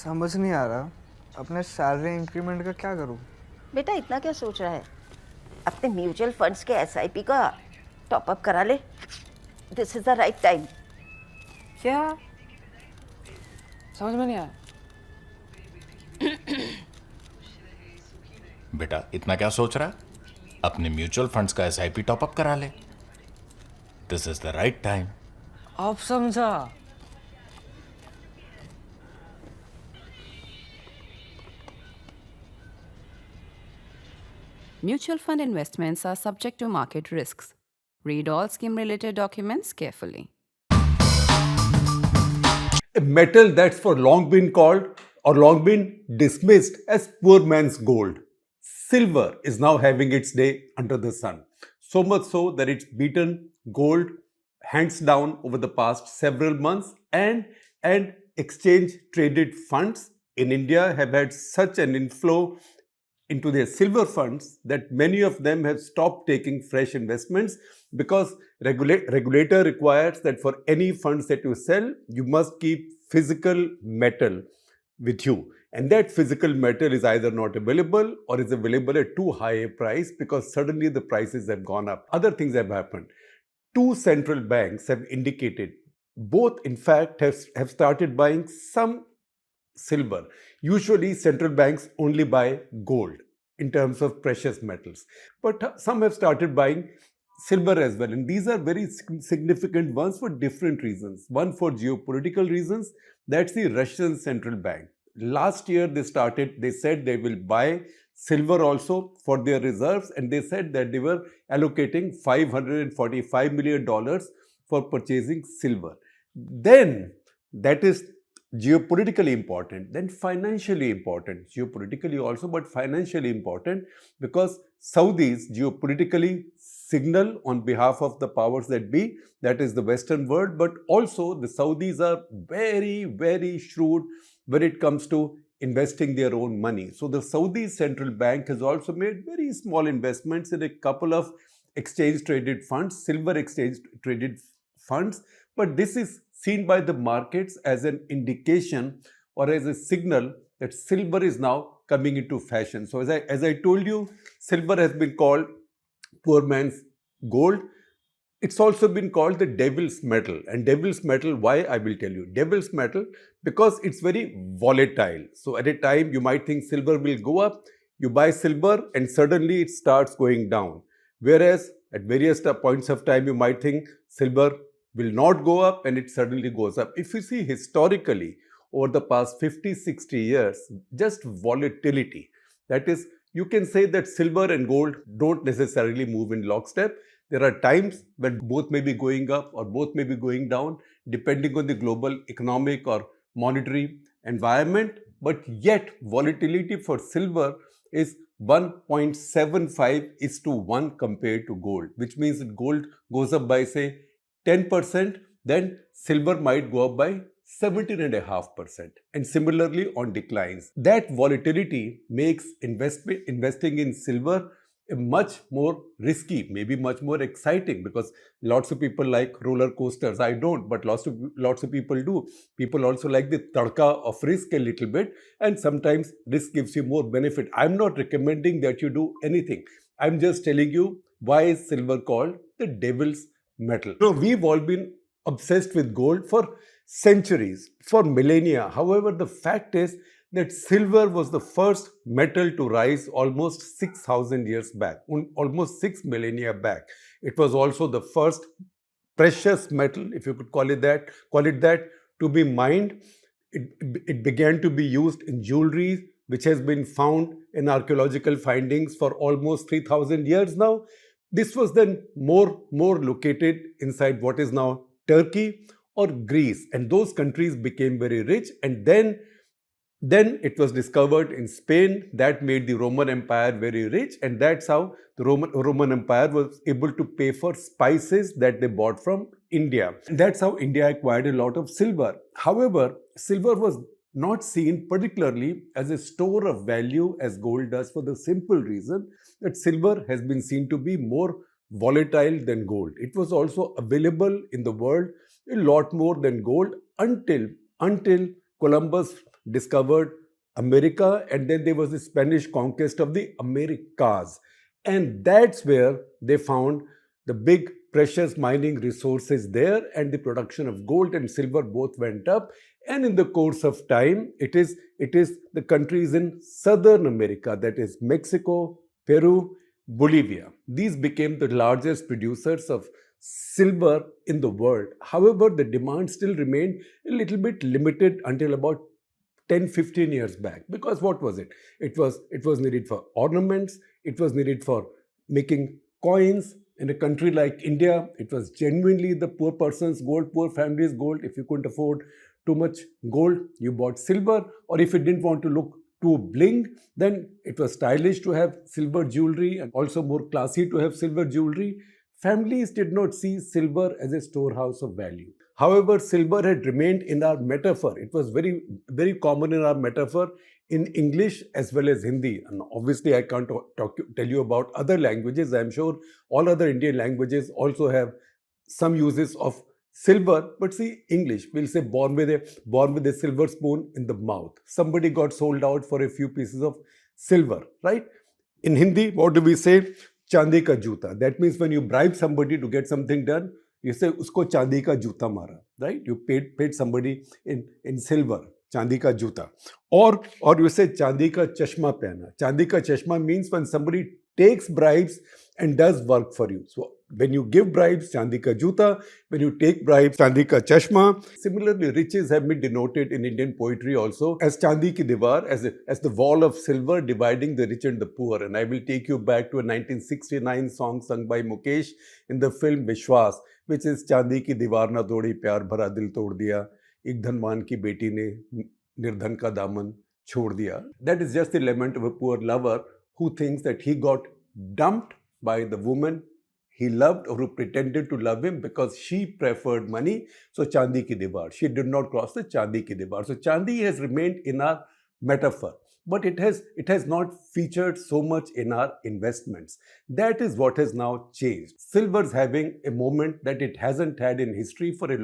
समझ नहीं आ रहा अपने सैलरी इंक्रीमेंट का क्या करूं। बेटा इतना क्या सोच रहा है? अपने म्यूचुअल फंड्स के एसआईपी का टॉप अप करा ले। This is the right time. क्या? समझ में नहीं आया। बेटा इतना क्या सोच रहा है? अपने म्यूचुअल फंड्स का एसआईपी टॉपअप करा ले। This is the right time. अब समझा। Mutual fund investments are subject to market risks. Read all scheme-related documents carefully. A metal that's for long been called or long been dismissed as poor man's gold. Silver is now having its day under the sun. So much so that it's beaten gold hands down over the past several months, and exchange traded funds in India have had such an inflow into their silver funds that many of them have stopped taking fresh investments because regulator requires that for any funds that you sell, you must keep physical metal with you. And that physical metal is either not available or is available at too high a price because suddenly the prices have gone up. Other things have happened. Two central banks have indicated, both in fact have started buying some silver. Usually central banks only buy gold in terms of precious metals, but some have started buying silver as well, and these are very significant ones for different reasons. One, for geopolitical reasons. That's the Russian central bank. Last year they said they will buy silver also for their reserves, and they said that they were allocating $545 million for purchasing silver. Then that is geopolitically important, then financially important, geopolitically also, but financially important, because Saudis geopolitically signal on behalf of the powers that be, that is the Western world, but also the Saudis are very, very shrewd when it comes to investing their own money. So the Saudi central bank has also made very small investments in a couple of exchange traded funds, silver exchange traded funds, but this is seen by the markets as an indication or as a signal that silver is now coming into fashion. So as I told you, silver has been called poor man's gold. It's also been called the devil's metal. And devil's metal, why? I will tell you. Devil's metal because it's very volatile. So at a time you might think silver will go up, you buy silver and suddenly it starts going down. Whereas at various points of time you might think silver will not go up and it suddenly goes up. If you see historically over the past 50-60 years, just volatility, that is, you can say that silver and gold don't necessarily move in lockstep. There are times when both may be going up or both may be going down depending on the global economic or monetary environment, but yet volatility for silver is 1.75:1 compared to gold, which means that gold goes up by say 10%, then silver might go up by 17.5%, and similarly on declines. That volatility makes investing in silver a much more risky, maybe much more exciting, because lots of people like roller coasters. I don't, but lots of people do. People also like the tadka of risk a little bit, and sometimes risk gives you more benefit. I'm not recommending that you do anything. I'm just telling you why is silver called the devil's metal. So we've all been obsessed with gold for centuries, for millennia. However, the fact is that silver was the first metal to rise almost 6,000 years back, almost 6 millennia back. It was also the first precious metal, if you could call it that, to be mined. It began to be used in jewelry, which has been found in archaeological findings for almost 3,000 years now. This was then more located inside what is now Turkey or Greece, and those countries became very rich, and then it was discovered in Spain. That made the Roman Empire very rich, and that's how the Roman Empire was able to pay for spices that they bought from India. And that's how India acquired a lot of silver. However, silver was not seen particularly as a store of value as gold does, for the simple reason that silver has been seen to be more volatile than gold. It was also available in the world a lot more than gold until Columbus discovered America, and then there was the Spanish conquest of the Americas. And that's where they found the big precious mining resources there, and the production of gold and silver both went up. And in the course of time, it is the countries in Southern America, that is Mexico, Peru, Bolivia. These became the largest producers of silver in the world. However, the demand still remained a little bit limited until about 10-15 years back, because what was it? It was needed for ornaments, it was needed for making coins. In a country like India, it was genuinely the poor person's gold, poor family's gold. If you couldn't afford too much gold, you bought silver. Or if you didn't want to look too bling, then it was stylish to have silver jewelry and also more classy to have silver jewelry. Families did not see silver as a storehouse of value. However, silver had remained in our metaphor. It was very, very common in our metaphor in English as well as Hindi. And obviously, I can't tell you about other languages. I'm sure all other Indian languages also have some uses of silver. But see, English, we'll say born with a silver spoon in the mouth. Somebody got sold out for a few pieces of silver, right? In Hindi, what do we say? Chandi ka juta. That means when you bribe somebody to get something done, you say usko chandi ka juta mara, right? You paid somebody in silver, chandi ka juta. Or you say chandi ka chashma pehna. Chandi ka chashma means when somebody takes bribes and does work for you. So when you give bribes, chandi ka juta. When you take bribes, chandi ka chashma. Similarly, riches have been denoted in Indian poetry also as chandi ki diwar, as the wall of silver dividing the rich and the poor. And I will take you back to a 1969 song sung by Mukesh in the film Vishwas, which is chandi ki diwar na todi pyar bhara dil tod diya, ek dhanwan ki beti ne nirdhan ka daman chhod diya. That is just the lament of a poor lover who thinks that he got dumped by the woman he loved or who pretended to love him because she preferred money. So chandi ki diwar. She did not cross the chandi ki diwar. So chandi has remained in our metaphor, but it has not featured so much in our investments. That is what has now changed. Silver's having a moment that it hasn't had in history for a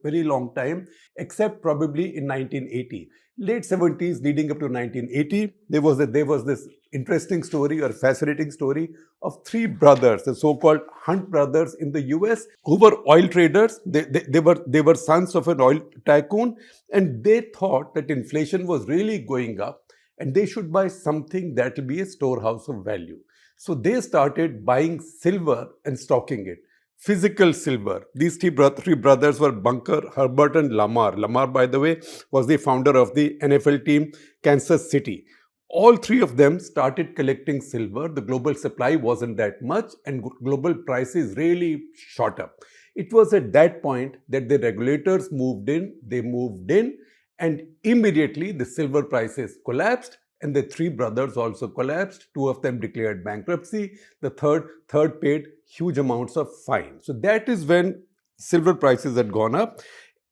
very long time, except probably in 1980. Late 70s leading up to 1980, there was this interesting story or fascinating story of three brothers, the so-called Hunt brothers in the US, who were oil traders. They were sons of an oil tycoon, and they thought that inflation was really going up and they should buy something that will be a storehouse of value. So they started buying silver and stocking it. Physical silver. These three brothers were Bunker, Herbert, and Lamar. Lamar, by the way, was the founder of the NFL team Kansas City. All three of them started collecting silver. The global supply wasn't that much, and global prices really shot up. It was at that point that the regulators moved in. They moved in, and immediately the silver prices collapsed. And the three brothers also collapsed. Two of them declared bankruptcy. The third paid huge amounts of fine. So that is when silver prices had gone up.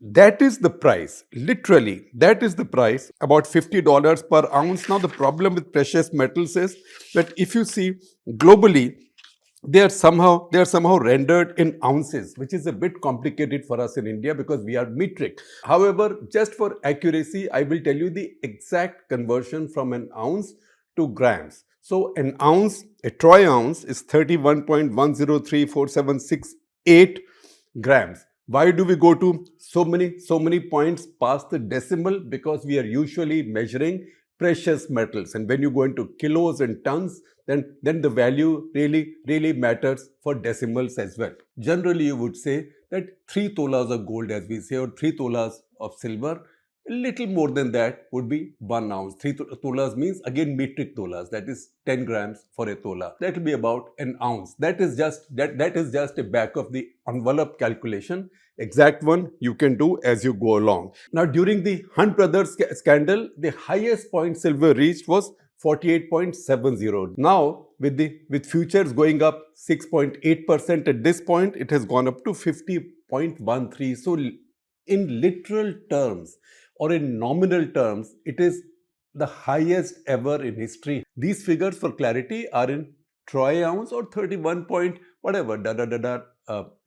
That is the price. Literally, that is the price. About $50 per ounce. Now, the problem with precious metals is that if you see globally, they are somehow rendered in ounces, which is a bit complicated for us in India because we are metric. However, just for accuracy, I will tell you the exact conversion from an ounce to grams. So an ounce, a troy ounce, is 31.103478 grams. Why do we go to so many points past the decimal? Because we are usually measuring precious metals, and when you go into kilos and tons, then the value really matters for decimals as well. Generally, you would say that 3 tolas of gold, as we say, or 3 tolas of silver, a little more than that would be 1 ounce. 3 tolas means again metric tolas, that is 10 grams for a tola. That will be about an ounce. That is just a back of the envelope calculation. Exact one you can do as you go along. Now, during the Hunt brothers scandal, the highest point silver reached was 48.70. Now, with futures going up 6.8% at this point, it has gone up to 50.13. So, in literal terms or in nominal terms, it is the highest ever in history. These figures, for clarity, are in troy ounce or 31 point whatever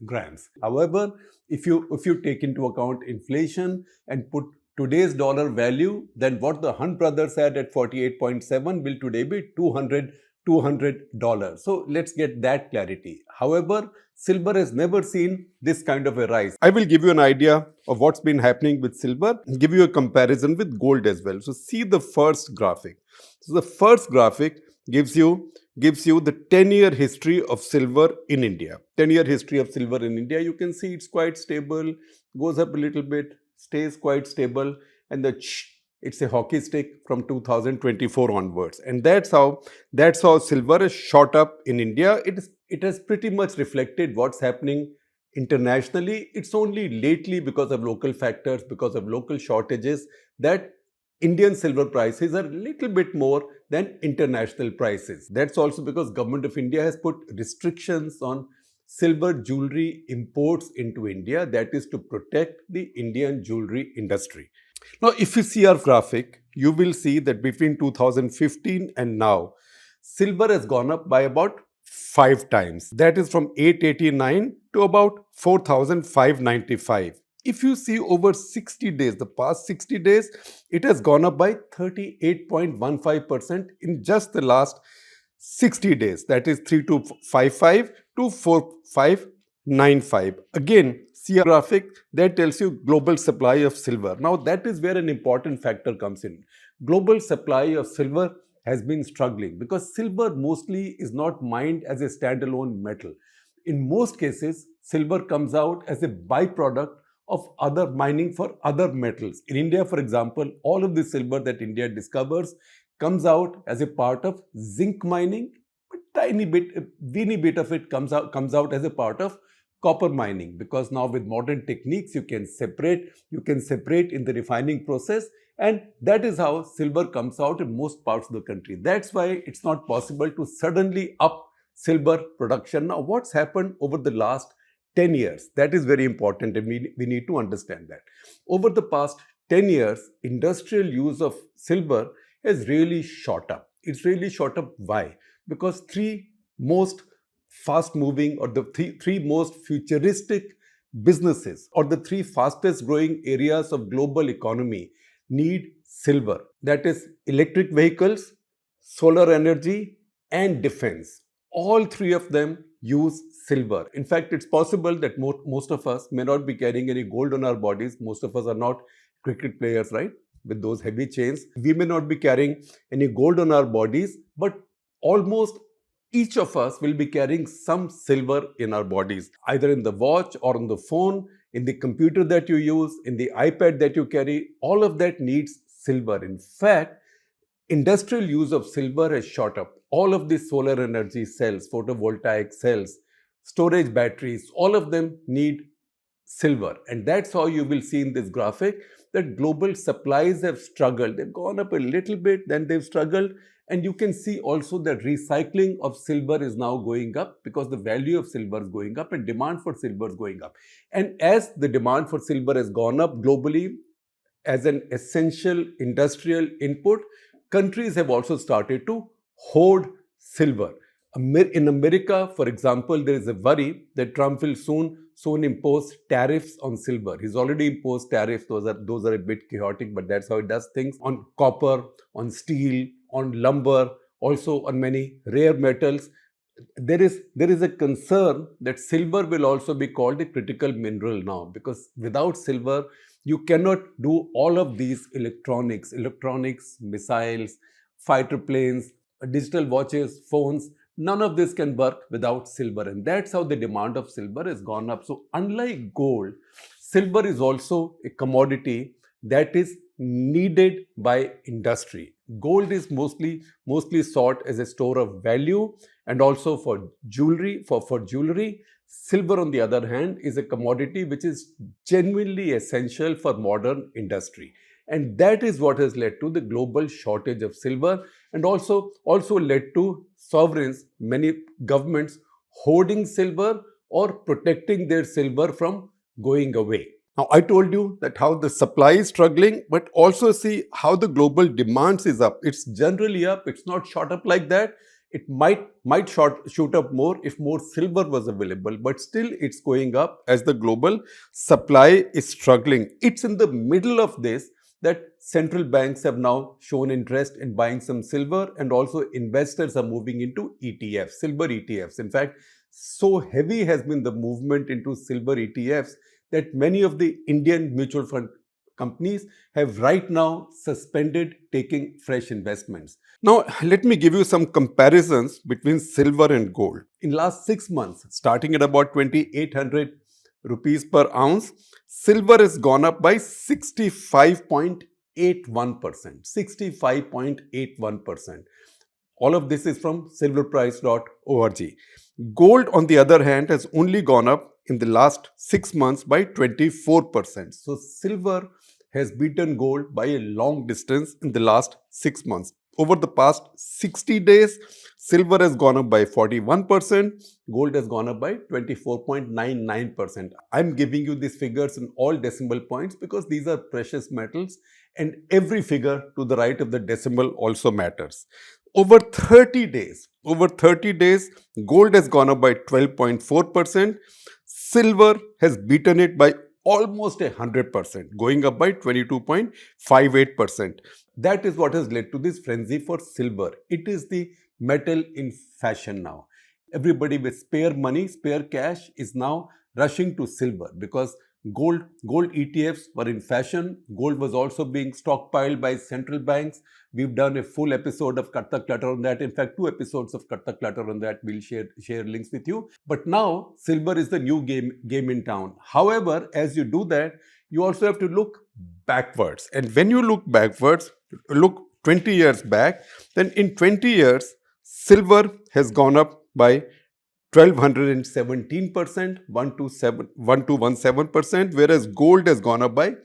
grams. However, if you take into account inflation and put today's dollar value, then what the Hunt brothers had at 48.7 will today be $200. So let's get that clarity. However, silver has never seen this kind of a rise. I will give you an idea of what's been happening with silver, give you a comparison with gold as well. So see the first graphic. So the first graphic gives you the 10-year history of silver in India. 10-year history of silver in India. You can see it's quite stable, goes up a little bit, stays quite stable, and it's a hockey stick from 2024 onwards. And that's how silver has shot up in India. It has pretty much reflected what's happening internationally. It's only lately, because of local factors, because of local shortages, that Indian silver prices are a little bit more than international prices. That's also because Government of India has put restrictions on silver jewelry imports into India. That is to protect the Indian jewelry industry. Now, if you see our graphic, you will see that between 2015 and now, silver has gone up by about 5 times. That is from 889 to about 4,595. If you see over 60 days, the past 60 days, it has gone up by 38.15% in just the last 60 days. That is 3255 to 4595. Again, see a graphic that tells you global supply of silver. Now that is where an important factor comes in. Global supply of silver has been struggling because silver mostly is not mined as a standalone metal. In most cases, silver comes out as a byproduct of other mining for other metals. In India, for example, all of the silver that India discovers comes out as a part of zinc mining. A tiny bit, a weeny bit of it comes out as a part of copper mining, because now with modern techniques you can separate in the refining process, and that is how silver comes out in most parts of the country. That's why it's not possible to suddenly up silver production. Now, what's happened over the last 10 years? That is very important, and we need to understand that. Over the past 10 years, industrial use of silver has really shot up. It's really shot up. Why? Because three most fast-moving or the three most futuristic businesses or the three fastest growing areas of global economy need silver. That is electric vehicles, solar energy, and defense. All three of them use silver. In fact, it's possible that most of us may not be carrying any gold on our bodies. Most of us are not cricket players, right? With those heavy chains. We may not be carrying any gold on our bodies, but almost each of us will be carrying some silver in our bodies, either in the watch or on the phone, in the computer that you use, in the iPad that you carry. All of that needs silver. In fact, industrial use of silver has shot up. All of these solar energy cells, photovoltaic cells, storage batteries, all of them need silver. And that's how you will see in this graphic that global supplies have struggled. They've gone up a little bit, then they've struggled. And you can see also that recycling of silver is now going up because the value of silver is going up and demand for silver is going up. And as the demand for silver has gone up globally as an essential industrial input, countries have also started to hoard silver. In America, for example, there is a worry that Trump will soon impose tariffs on silver. He's already imposed tariffs. Those are a bit chaotic, but that's how it does things. On copper, on steel, on lumber, also on many rare metals. There is a concern that silver will also be called a critical mineral now, because without silver, you cannot do all of these electronics, missiles, fighter planes, digital watches, phones. None of this can work without silver, and that's how the demand of silver has gone up. So unlike gold, silver is also a commodity that is needed by industry. Gold is mostly sought as a store of value and also for jewelry. For jewelry, silver, on the other hand, is a commodity which is genuinely essential for modern industry. And that is what has led to the global shortage of silver, and also led to sovereigns, many governments, hoarding silver or protecting their silver from going away. Now, I told you that how the supply is struggling, but also see how the global demands is up. It's generally up. It's not shot up like that. It might shoot up more if more silver was available, but still it's going up as the global supply is struggling. It's in the middle of this that central banks have now shown interest in buying some silver, and also investors are moving into ETFs, silver ETFs. In fact, so heavy has been the movement into silver ETFs that many of the Indian mutual fund companies have right now suspended taking fresh investments. Now, let me give you some comparisons between silver and gold. In last 6 months, starting at about 2,800 rupees per ounce, silver has gone up by 65.81%. 65.81%. All of this is from silverprice.org. Gold, on the other hand, has only gone up in the last 6 months by 24%. So, silver has beaten gold by a long distance in the last 6 months. Over the past 60 days, silver has gone up by 41%, gold has gone up by 24.99%. I'm giving you these figures in all decimal points because these are precious metals and every figure to the right of the decimal also matters. Over 30 days, gold has gone up by 12.4%, silver has beaten it by almost 100%, going up by 22.58%. That is what has led to this frenzy for silver. It is the metal in fashion now. Everybody with spare money, spare cash is now rushing to silver because gold ETFs were in fashion. Gold was also being stockpiled by central banks. We've done a full episode of Cut the Clutter on that. In fact, 2 episodes of Cut the Clutter on that. We'll share links with you. But now silver is the new game in town. However, as you do that, you also have to look backwards. And when you look backwards, look 20 years back, then in 20 years, silver has gone up by 1217%, 1217%, whereas gold has gone up by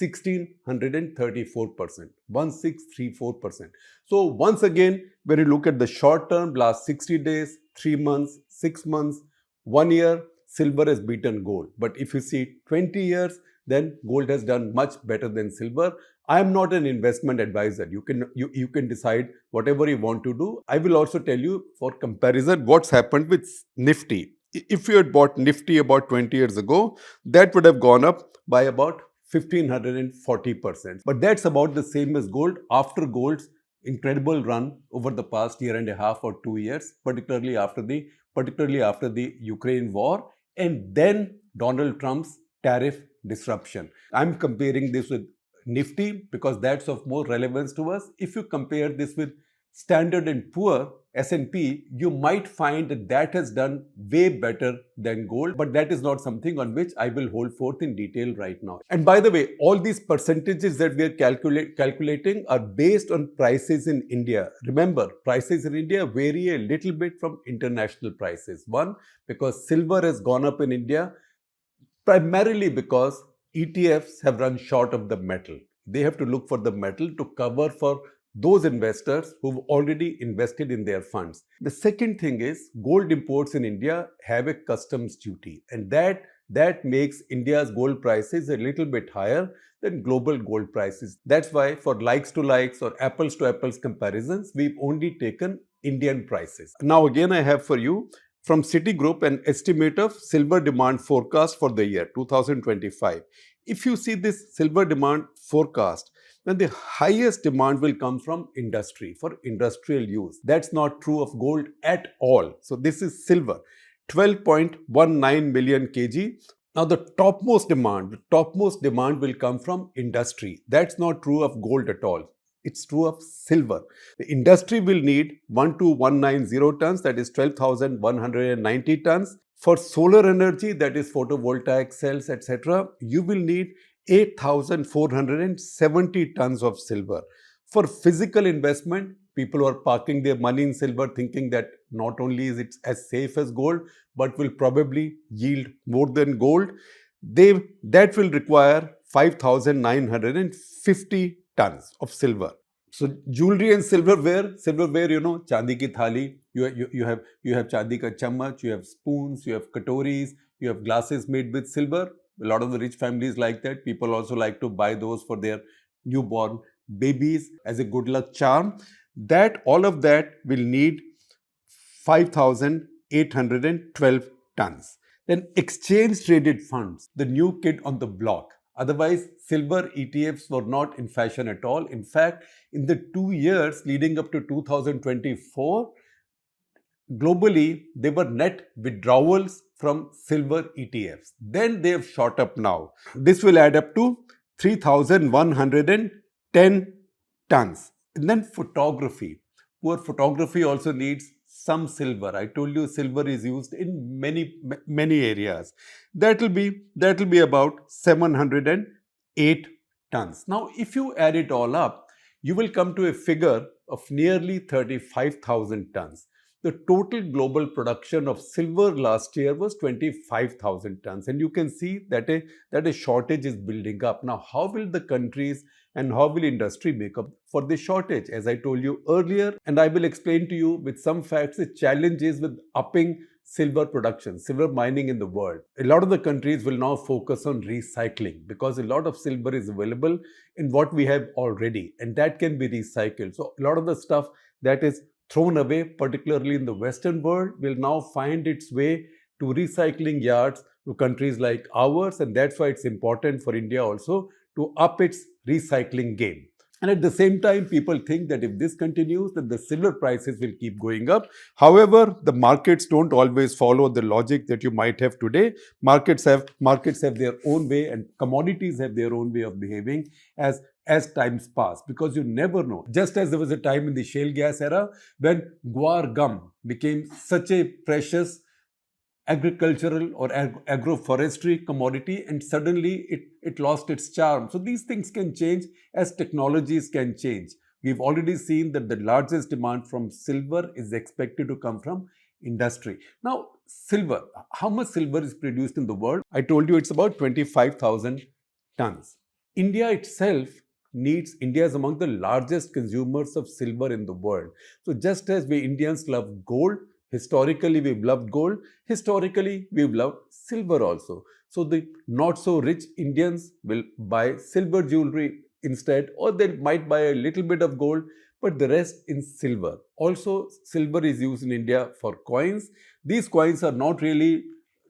1634%, 1634%. So once again, when you look at the short term, last 60 days, 3 months, 6 months, 1 year, silver has beaten gold. But if you see 20 years, then gold has done much better than silver. I am not an investment advisor. You can decide whatever you want to do. I will also tell you for comparison what's happened with Nifty. If you had bought Nifty about 20 years ago, that would have gone up by about 1540%. But that's about the same as gold after gold's incredible run over the past year and a half or 2 years, particularly after the Ukraine war and then Donald Trump's tariff disruption. I'm comparing this with Nifty because that's of more relevance to us. If you compare this with Standard and Poor, S&P, you might find that has done way better than gold, but that is not something on which I will hold forth in detail right now. And by the way, all these percentages that we are calculating are based on prices in India. Remember, prices in India vary a little bit from international prices. One, because silver has gone up in India primarily because ETFs have run short of the metal. They have to look for the metal to cover for those investors who've already invested in their funds. The second thing is gold imports in India have a customs duty, and that makes India's gold prices a little bit higher than global gold prices. That's why for likes to likes or apples to apples comparisons, we've only taken Indian prices. Now again, I have for you from Citigroup an estimate of silver demand forecast for the year 2025. If you see this silver demand forecast, then the highest demand will come from industry, for industrial use. That's not true of gold at all. So this is silver, 12.19 million kg. Now the topmost demand will come from industry. That's not true of gold at all. It's true of silver. The industry will need 12,190 tons, that is 12,190 tons. For solar energy, that is photovoltaic cells, etc., you will need 8,470 tons of silver. For physical investment, people are parking their money in silver thinking that not only is it as safe as gold, but will probably yield more than gold. That will require 5,950 tons of silver. So jewelry and silverware, chandi ki thali, you have chandi ka chammach, you have spoons, you have katoris, you have glasses made with silver. A lot of the rich families like that. People also like to buy those for their newborn babies as a good luck charm. All of that will need 5,812 tons. Then exchange traded funds, the new kid on the block. Otherwise, silver ETFs were not in fashion at all. In fact, in the 2 years leading up to 2024, globally, there were net withdrawals from silver ETFs. Then they have shot up now. This will add up to 3,110 tons. And then photography. Poor photography also needs some silver. I told you silver is used in many areas. That will be about 708 tons. Now, if you add it all up, you will come to a figure of nearly 35,000 tons. The total global production of silver last year was 25,000 tons. And you can see that a shortage is building up. Now, how will the countries and how will industry make up for this shortage? As I told you earlier, and I will explain to you with some facts, the challenges with upping silver production, silver mining in the world. A lot of the countries will now focus on recycling because a lot of silver is available in what we have already, and that can be recycled. So a lot of the stuff that is thrown away, particularly in the Western world, will now find its way to recycling yards to countries like ours, and that's why it's important for India also to up its recycling game. And at the same time, people think that if this continues, then the silver prices will keep going up. However, the markets don't always follow the logic that you might have today. Markets have their own way, and commodities have their own way of behaving as times pass, because you never know. Just as there was a time in the shale gas era when guar gum became such a precious agricultural or agroforestry commodity, and suddenly it lost its charm. So these things can change as technologies can change. We've already seen that the largest demand from silver is expected to come from industry. Now, silver, how much silver is produced in the world? I told you it's about 25,000 tons. India is among the largest consumers of silver in the world. So just as we Indians love gold, historically we've loved gold, historically we've loved silver also. So the not so rich Indians will buy silver jewelry instead, or they might buy a little bit of gold, but the rest in silver. Also, silver is used in India for coins. These coins are not really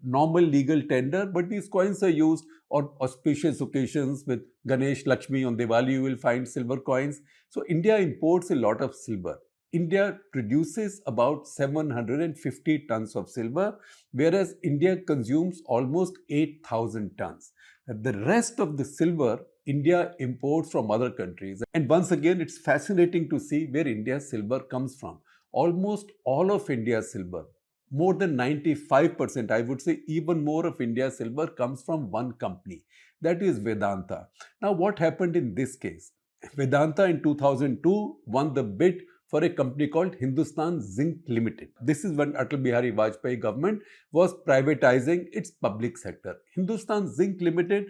normal legal tender, but these coins are used on auspicious occasions. With Ganesh, Lakshmi, on Diwali, you will find silver coins. So India imports a lot of silver. India produces about 750 tons of silver, whereas India consumes almost 8,000 tons. The rest of the silver India imports from other countries. And once again, it's fascinating to see where India's silver comes from. Almost all of India's silver, more than 95%, I would say even more of India's silver comes from one company, that is Vedanta. Now, what happened in this case? Vedanta in 2002 won the bid for a company called Hindustan Zinc Limited. This is when Atal Bihari Vajpayee government was privatizing its public sector. Hindustan Zinc Limited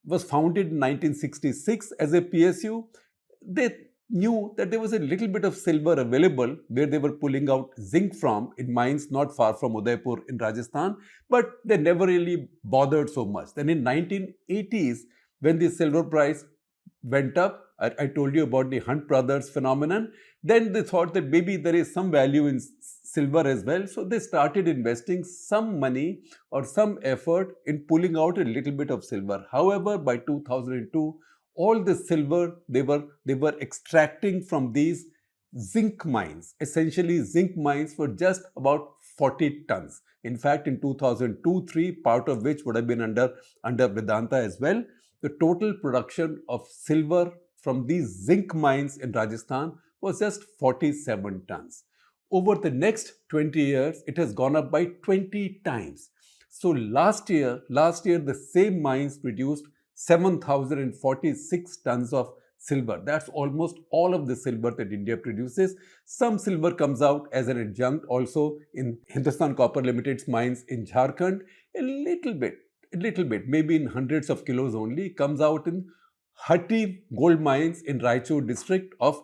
was founded in 1966 as a PSU. They knew that there was a little bit of silver available where they were pulling out zinc from in mines not far from Udaipur in Rajasthan, but they never really bothered so much. Then in 1980s, when the silver price went up, I told you about the Hunt brothers phenomenon, then they thought that maybe there is some value in silver as well. So they started investing some money or some effort in pulling out a little bit of silver. However, by 2002, all the silver they were extracting from these zinc mines, essentially zinc mines, were just about 40 tons. In fact, in 2002-03, part of which would have been under Vedanta as well, the total production of silver from these zinc mines in Rajasthan was just 47 tons. Over the next 20 years, it has gone up by 20 times. So last year, the same mines produced 7,046 tons of silver. That's almost all of the silver that India produces. Some silver comes out as an adjunct also in Hindustan Copper Limited's mines in Jharkhand. A little bit, maybe in hundreds of kilos only, comes out in Hatti gold mines in Raichur district of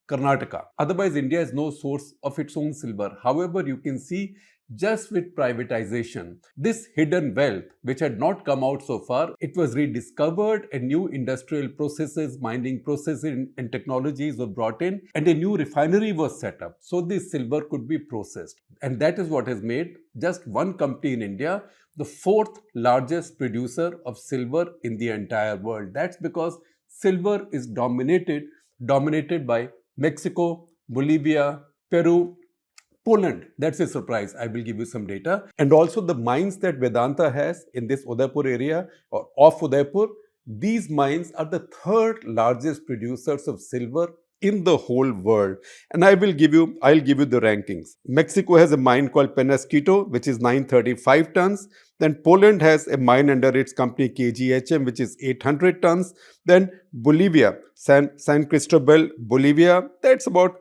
Karnataka. Otherwise, India has no source of its own silver. However, you can see just with privatization, this hidden wealth, which had not come out so far, it was rediscovered, and new industrial processes, mining processes and technologies were brought in, and a new refinery was set up. So this silver could be processed. And that is what has made just one company in India the fourth largest producer of silver in the entire world. That's because silver is dominated by Mexico, Bolivia, Peru, Poland. That's a surprise. I will give you some data. And also the mines that Vedanta has in this Udaipur area or off Udaipur, these mines are the third largest producers of silver in the whole world. And I'll give you the rankings. Mexico has a mine called Penasquito, which is 935 tons. Then Poland has a mine under its company KGHM, which is 800 tons. Then Bolivia, San Cristobal, Bolivia, that's about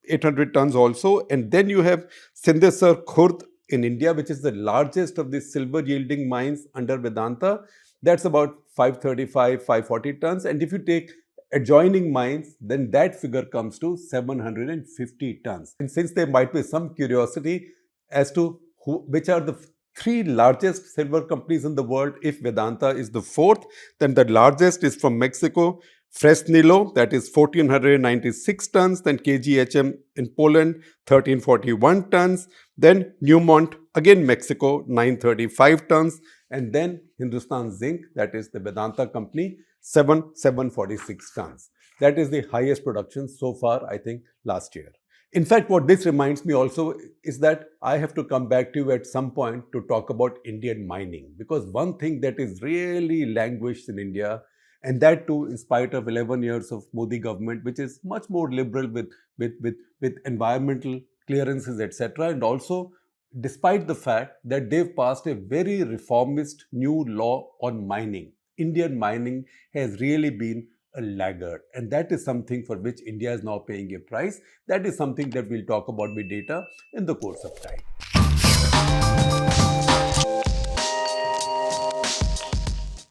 800 tons also. And then you have Sindesar Khurd in India, which is the largest of the silver yielding mines under Vedanta. That's about 535, 540 tons. And if you take adjoining mines, then that figure comes to 750 tons. And since there might be some curiosity as to which are the three largest silver companies in the world, if Vedanta is the fourth, then the largest is from Mexico, Fresnillo, that is 1496 tons, then KGHM in Poland, 1341 tons, then Newmont, again Mexico, 935 tons, and then Hindustan Zinc, that is the Vedanta company, 746 tons. That is the highest production so far, I think, last year. In fact, what this reminds me also is that I have to come back to you at some point to talk about Indian mining, because one thing that is really languished in India, and that too in spite of 11 years of Modi government, which is much more liberal with environmental clearances, etc. And also despite the fact that they've passed a very reformist new law on mining, Indian mining has really been a laggard. And that is something for which India is now paying a price. That is something that we'll talk about with data in the course of time.